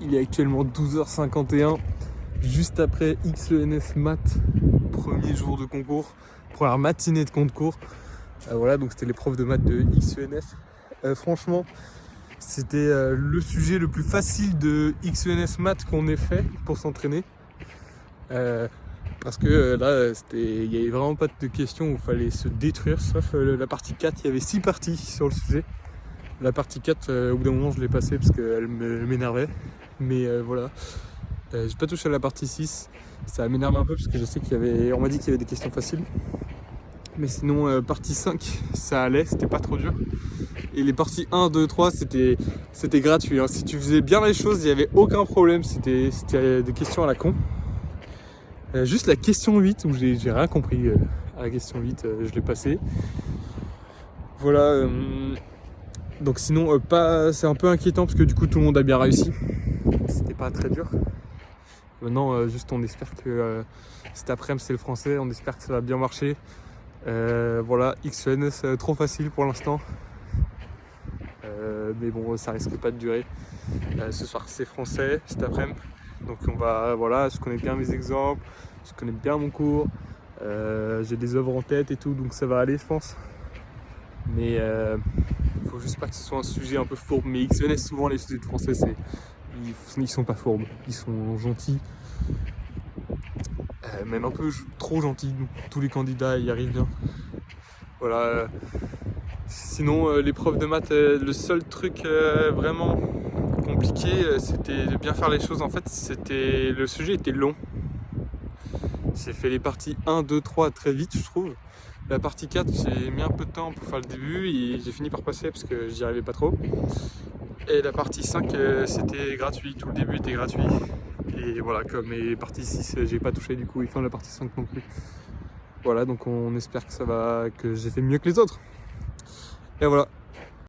Il est actuellement 12h51, juste après XENS Maths, premier jour de concours, première matinée de concours. Voilà, donc c'était l'épreuve de maths de XENS. Franchement, c'était le sujet le plus facile de XENS Maths qu'on ait fait pour s'entraîner. Parce que là, il n'y avait vraiment pas de questions où il fallait se détruire, sauf la partie 4. Il y avait 6 parties sur le sujet. La partie 4, au bout d'un moment, je l'ai passée parce qu'elle m'énervait. Mais voilà, j'ai pas touché à la partie 6. Ça m'énerve un peu parce que je sais on m'a dit qu'il y avait des questions faciles. Mais sinon, partie 5, ça allait, c'était pas trop dur. Et les parties 1, 2, 3, c'était gratuit. Hein. Si tu faisais bien les choses, il n'y avait aucun problème. C'était des questions à la con. Juste la question 8, où j'ai rien compris à la question 8, je l'ai passée. Voilà. Donc sinon, c'est un peu inquiétant parce que du coup, tout le monde a bien réussi. C'était pas très dur. Maintenant, juste on espère que cet après-midi, c'est le français. On espère que ça va bien marcher. Voilà, XENS, trop facile pour l'instant. Mais bon, ça risque pas de durer. Ce soir, c'est français, cet après-midi. Donc voilà, je connais bien mes exemples, je connais bien mon cours, j'ai des œuvres en tête et tout, donc ça va aller, je pense. Mais il faut juste pas que ce soit un sujet un peu fourbe. Mais XENS, souvent les sujets de français, ils sont pas fourbes, ils sont gentils, même un peu trop gentils. Donc, tous les candidats y arrivent bien. Voilà. Sinon, l'épreuve de maths, le seul truc vraiment compliqué, c'était de bien faire les choses. En fait, le sujet était long. J'ai fait les parties 1, 2, 3 très vite, je trouve. La partie 4, j'ai mis un peu de temps pour faire le début et j'ai fini par passer parce que j'y arrivais pas trop. Et la partie 5, c'était gratuit, tout le début était gratuit. Et voilà, comme les parties 6, j'ai pas touché du coup, et fin la partie 5 non plus. Voilà, donc on espère que j'ai fait mieux que les autres. Et voilà.